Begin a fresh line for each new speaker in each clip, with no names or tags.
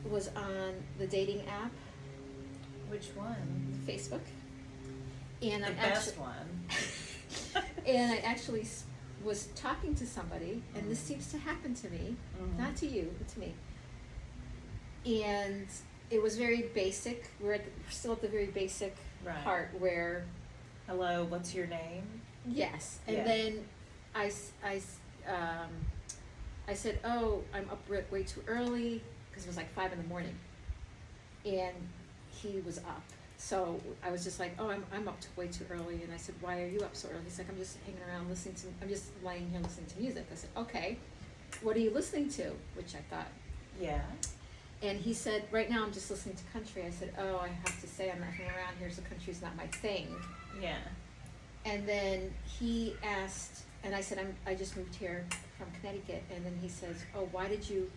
was on the dating app,
Which one?
Facebook, and
The
I
best
actually,
one.
and I actually was talking to somebody, and this seems to happen to me, not to you, but to me. And it was very basic. We're still at the very basic
Right.
part where,
Hello, what's your name?
yes, and
Yeah.
then I said, oh, I'm up way too early, because it was like 5 a.m, and he was up. So I was just like, oh, I'm up way too early, and I said, why are you up so early? He's like, I'm just hanging around I'm just lying here listening to music. I said, okay, what are you listening to? Which I thought.
Yeah.
And he said, right now I'm just listening to country. I said, oh, I have to say I'm not hanging around here, so country's not my thing.
Yeah.
And then he asked, and I said, I just moved here from Connecticut. And then he says, oh, did you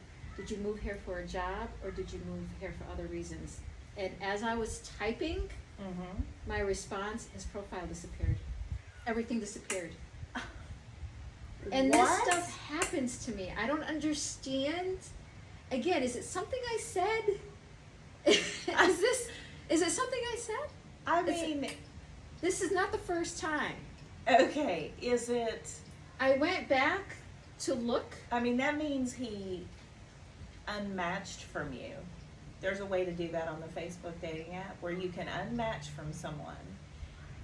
move here for a job, or did you move here for other reasons? And as I was typing my response, his profile disappeared. Everything disappeared. And
What?
this stuff happens to me. I don't understand. Again, is it something I said? Is it something I said?
I mean,
This is not the first time.
okay, is it,
I went back to look.
I mean, that means he unmatched from you. There's a way to do that on the Facebook dating app where you can unmatch from someone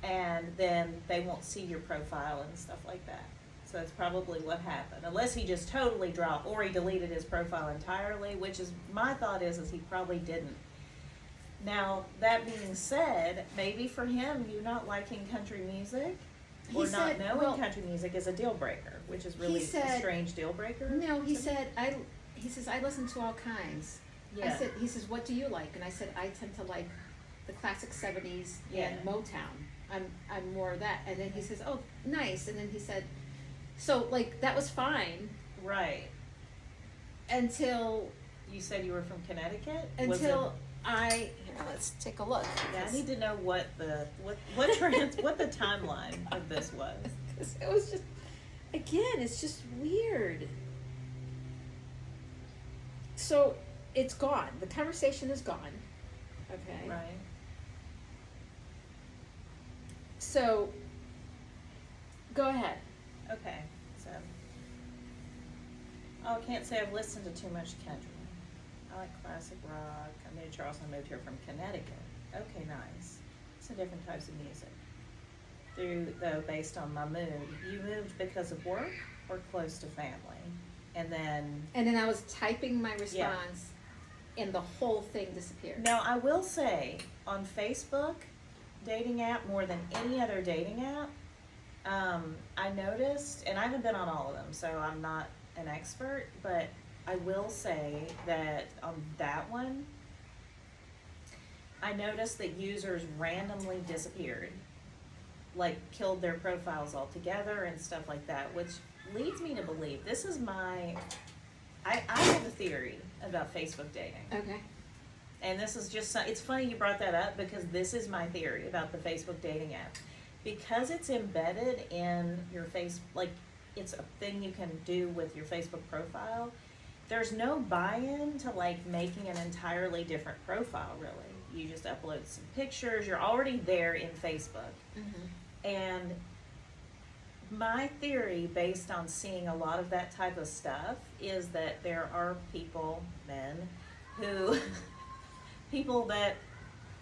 and then they won't see your profile and stuff like that. So that's probably what happened. Unless he just totally dropped, or he deleted his profile entirely, which is, my thought is he probably didn't. Now, that being said, maybe for him, you not liking country music or not knowing country music is a deal breaker, which is really a strange deal breaker.
No, he said, I listen to all kinds.
Yeah.
He says, what do you like? And I said, I tend to like the classic 70s
Yeah.
and Motown. I'm more of that. And then he says, oh, nice. And then he said, so like that was fine
Right.
until
You said you were from Connecticut?
let's take a look.
Yeah, I need to know what the timeline of this was.
'Cause it was just, again, it's just weird. So it's gone. The conversation is gone. Okay.
Right.
So go ahead.
Okay. So, I can't say I've listened to too much country. I like classic rock. I knew Charleston, moved here from Connecticut. Okay, nice. Some different types of music. Though based on my mood, you moved because of work or close to family, and then
I was typing my response, and the whole thing disappeared.
Now, I will say, on Facebook dating app, more than any other dating app, I noticed, and I haven't been on all of them, so I'm not an expert, but I will say that on that one, I noticed that users randomly disappeared, like killed their profiles altogether and stuff like that, which leads me to believe, this is I have a theory about Facebook dating.
Okay.
And this is just, it's funny you brought that up because this is my theory about the Facebook dating app. Because it's embedded in your like it's a thing you can do with your Facebook profile, there's no buy-in to like making an entirely different profile really. You just upload some pictures, you're already there in Facebook. And my theory, based on seeing a lot of that type of stuff, is that there are men, people that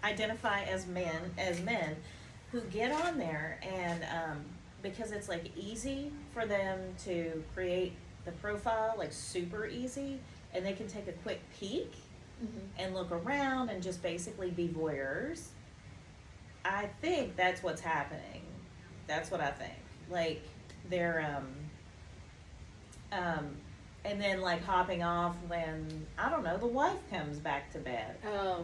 identify as men, who get on there and, because it's like easy for them to create the profile, like super easy, and they can take a quick peek and look around and just basically be voyeurs. I think that's what's happening. That's what I think. Like, they're, and then like hopping off when, I don't know, the wife comes back to bed.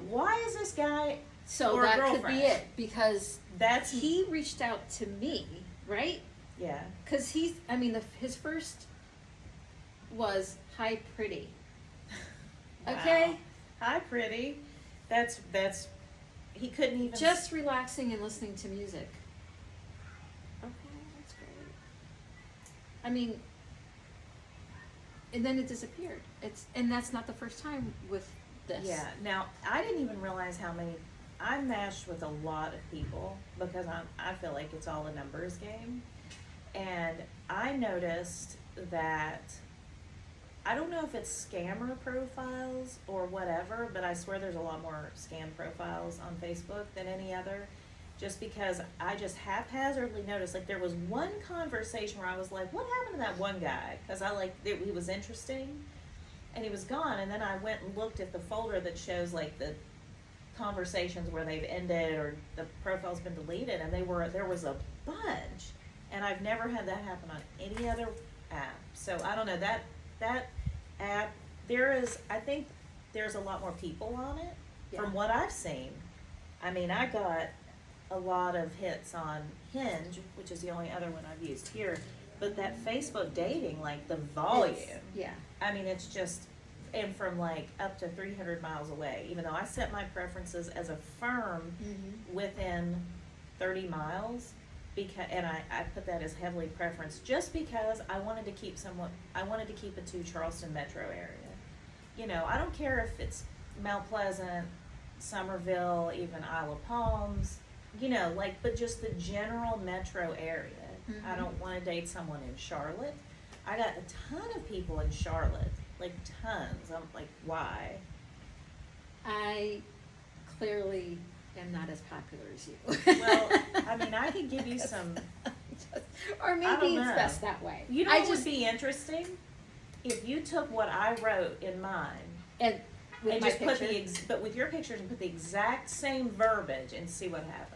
Why is this guy,
So
or a
that could
girlfriend?
be it, because
That's,
he reached out to me, right?
yeah.
Because his first was, hi, pretty. Okay?
Wow. Hi, pretty. That's, he couldn't even.
Just relaxing and listening to music. Okay, that's great. I mean, and then it disappeared. And that's not the first time with this.
Yeah, now, I didn't even realize how many, I matched with a lot of people because I feel like it's all a numbers game. And I noticed that, I don't know if it's scammer profiles or whatever, but I swear there's a lot more scam profiles on Facebook than any other. Just because I just haphazardly noticed, like, there was one conversation where I was like, what happened to that one guy? Because he was interesting, and he was gone. And then I went and looked at the folder that shows, like, the conversations where they've ended or the profile's been deleted, and there was a bunch. And I've never had that happen on any other app. So I don't know, that app, I think there's a lot more people on it,
Yeah.
from what I've seen. I mean, I got a lot of hits on Hinge, which is the only other one I've used here, but that Facebook dating, like, the volume,
Yeah.
I mean, it's just, and from like up to 300 miles away, even though I set my preferences as a firm within 30 miles, and I put that as heavily preference just because I wanted to keep it to Charleston metro area. You know, I don't care if it's Mount Pleasant, Somerville, even Isle of Palms, you know, like, but just the general metro area. I don't want to date someone in Charlotte. I got a ton of people in Charlotte, like tons. I'm like, why?
I clearly am not as popular as you.
Well, I mean, I could give you some.
Or
I
maybe
don't
it's
know.
best that way.
You know
I
what
just,
would be interesting? If you took what I wrote in mine
and with
and
my
just put
picture,
but with your pictures and put the exact same verbiage and see what happens.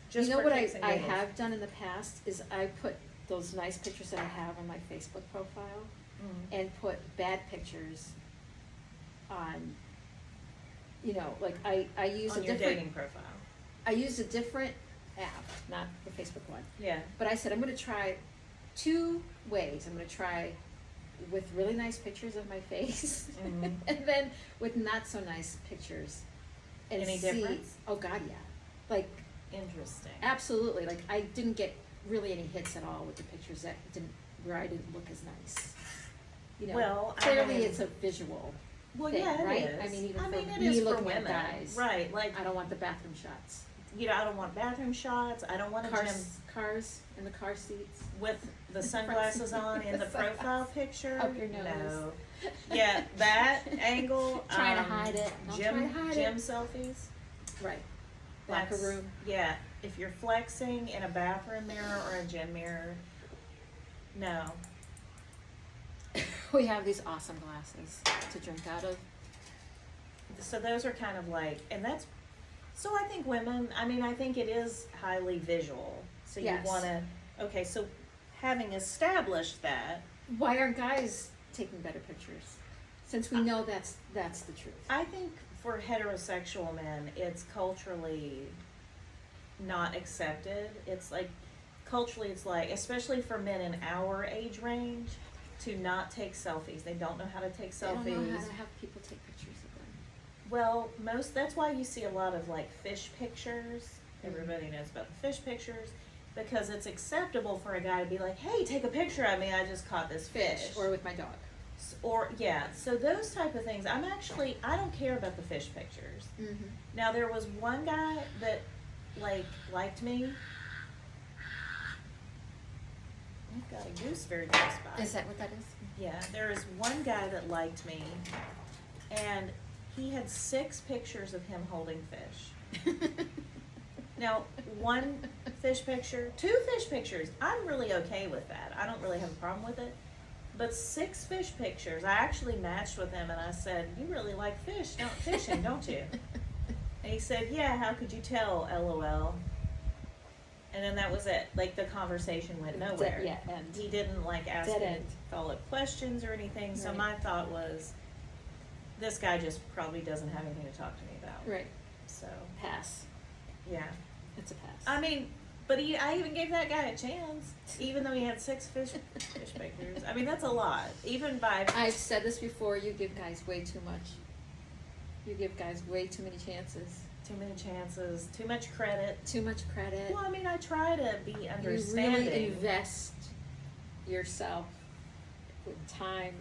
Just
you know
for
what
kicks and
I
giggles.
have done in the past is I put those nice pictures that I have on my Facebook profile and put bad pictures on, you know, like I use
on
a
your
different,
dating profile.
I used a different app, not the Facebook one.
Yeah.
But I said, I'm gonna try 2 ways. I'm gonna try with really nice pictures of my face, and then with not so nice pictures. And
Any
see,
difference?
oh God, yeah. Like,
Interesting.
absolutely. Like, I didn't get really any hits at all with the pictures where I didn't look as nice. You know,
Well, I
clearly
mean-
it's a visual
Well,
thing,
yeah, it
right?
is.
I mean, even for
it
me
is for
looking at
women,
guys.
right? Like,
I don't want the bathroom shots.
you know, I don't want bathroom shots. I don't want a gym
Cars in the car seats.
with the sunglasses on in the profile picture.
Up your nose.
No. Yeah, that angle.
Trying to hide it. Don't try to hide
gym
it.
selfies.
Right. Locker
That's-
room.
Yeah, if you're flexing in a bathroom mirror or a gym mirror, no.
We have these awesome glasses to drink out of.
So those are kind of like, and that's, so I think women, I mean, I think it is highly visual. So you
Yes.
want to, okay, so having established that,
Why aren't guys taking better pictures? Since we know that's the truth.
I think for heterosexual men, it's culturally not accepted. It's like, culturally, it's like, especially for men in our age range, to not take selfies. They don't know how to take
They don't know
selfies.
how to have people take pictures of them.
Well, that's why you see a lot of like fish pictures. Everybody knows about the fish pictures because it's acceptable for a guy to be like, hey, take a picture of me. I just caught this fish.
Or with my dog.
Or yeah, so those type of things. I don't care about the fish pictures.
Mm-hmm.
Now there was one guy that liked me. I've got a goose very close by.
Is that what that is?
Yeah, there is one guy that liked me, and he had 6 pictures of him holding fish. Now, 1 fish picture, 2 fish pictures, I'm really okay with that. I don't really have a problem with it. But 6 fish pictures, I actually matched with him and I said, you really like fishing, don't you? And he said, yeah, how could you tell, LOL? And then that was it. Like, the conversation went nowhere.
Yeah, end.
He didn't ask
Dead
any
end.
follow-up questions or anything. So
Right.
my thought was, this guy just probably doesn't have anything to talk to me about.
Right.
So,
Pass.
yeah.
It's a pass.
I mean, but I even gave that guy a chance, even though he had 6 fish pictures. I mean, that's a lot. Even by
I've said this before, you give guys way too much. You give guys way too many chances.
too many chances, too much credit.
Too much credit.
Well, I mean, I try to be
You
understanding.
really invest yourself with time.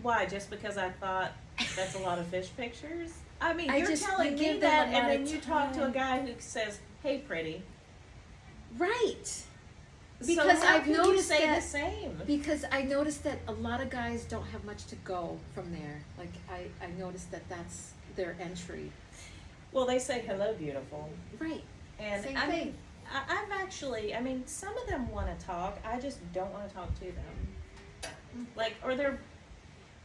Why? Just because I thought That's a lot of fish pictures. I mean,
I
you're
just-
telling
you
me
give them
that,
a
and
lot
then
of
you talk to a
time.
guy who says, "Hey, pretty."
Right.
So
Because
how
I've
can you
noticed
say
that.
the same.
Because I noticed that a lot of guys don't have much to go from there. Like I noticed that that's their entry.
Well, they say hello, beautiful,
Right.
and
Same
I
thing.
mean, I've actually, I mean, some of them want to talk. I just don't want to talk to them. Like, or they're,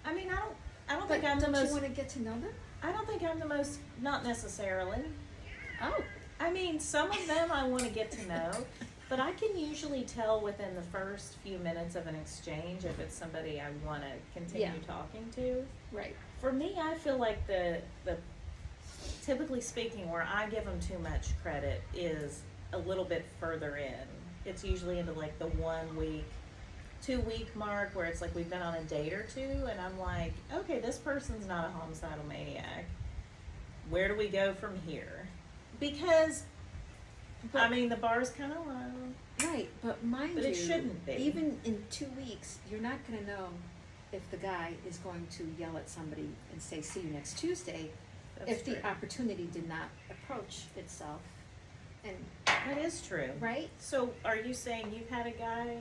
I mean, I don't
But
think I'm the
don't you
most.
want to get to know them?
I don't think I'm the most. Not necessarily.
Oh.
I mean, some of them I want to get to know, but I can usually tell within the first few minutes of an exchange if it's somebody I want to continue
Yeah.
talking to.
Right.
For me, I feel like the typically speaking, where I give them too much credit is a little bit further in. It's usually into like the 1 week, 2 week mark where it's like we've been on a date or two, and I'm like, okay, this person's not a homicidal maniac. Where do we go from here? Because, I
But-
mean, the bar's kind of low.
Right, but mind
But
you,
it shouldn't be.
even in 2 weeks, you're not going to know if the guy is going to yell at somebody and say, "See you next Tuesday,"
That's
if
true.
the opportunity did not approach itself. And
That is true.
right?
So, are you saying you've had a guy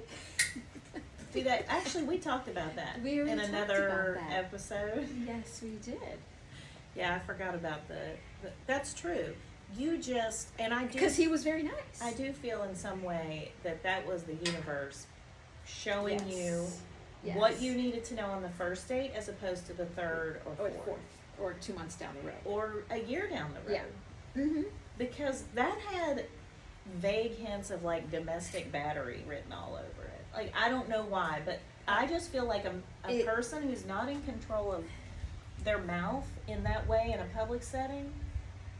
do that? Actually, we talked about that
We already
in
talked
another
about that.
episode.
Yes, we did.
Yeah, I forgot about the that's true. You just, and I do,
Because he was very nice.
I do feel in some way that was the universe showing you
Yes.
what you needed to know on the first date as opposed to the third or
Or
fourth,
fourth, or 2 months down the road.
or a year down the road.
Yeah. Mm-hmm.
Because that had vague hints of like domestic battery written all over it. Like, I don't know why, but I just feel like a person who's not in control of their mouth in that way in a public setting,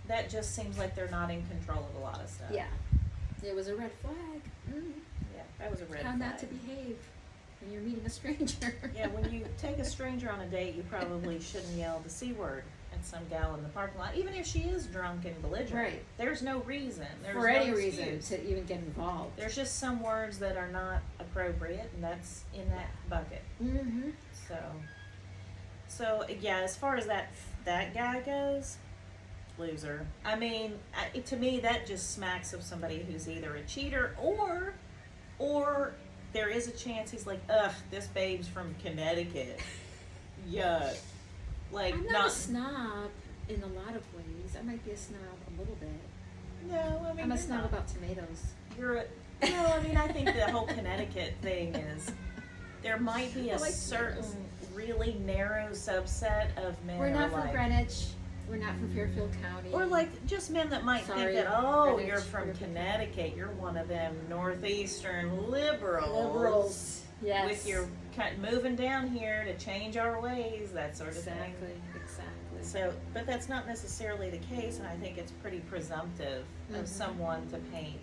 that just seems like they're not in control of a lot of stuff.
Yeah. It was a red flag. Mm.
Yeah, that was a red
How
flag.
not to behave when you're meeting a stranger.
Yeah, when you take a stranger on a date, you probably shouldn't yell the C word at some gal in the parking lot, even if she is drunk and belligerent.
Right.
There's no reason. There's
For
no
any
excuse.
reason to even get involved.
There's just some words that are not appropriate, and that's in that bucket.
Mm-hmm.
So yeah, as far as that guy goes, loser. I mean, to me, that just smacks of somebody who's either a cheater or there is a chance he's like, ugh, this babe's from Connecticut. Yuck. Like,
I'm not a snob in a lot of ways. I might be a snob a little bit.
No, I mean,
I'm a
you're
snob
not.
about tomatoes.
No, I mean, I think the whole Connecticut thing is, there might be
I
a
like
certain
tomatoes.
really narrow subset of men.
We're not
who
from
like,
Greenwich. We're not from Fairfield County.
or like just men that might
Sorry,
think that, oh,
Greenwich,
you're from
Fairfield
Connecticut, you're one of them northeastern liberals.
liberals. Yes.
With your moving down here to change our ways, that sort of
Exactly.
thing.
Exactly.
So, but that's not necessarily the case, and I think it's pretty presumptive of
Mhm.
someone to paint.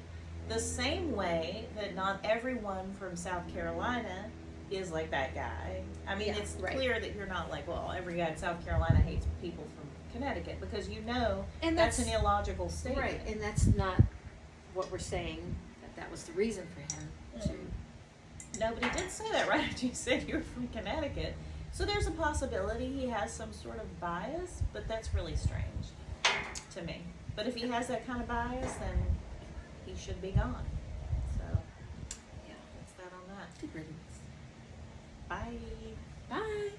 The same way that not everyone from South Carolina is like that guy. I mean,
Yeah,
it's
right.
clear that you're not like, well, every guy in South Carolina hates people from Connecticut, because you know
And
that's
that's-
an illogical statement.
Right, and that's not what we're saying. That was the reason for him to.
Nobody did say that right after you said you were from Connecticut. So there's a possibility he has some sort of bias, but that's really strange to me. But if he has that kind of bias, then he should be gone. So, yeah, that's that on that.
Good riddance.
Bye.
Bye.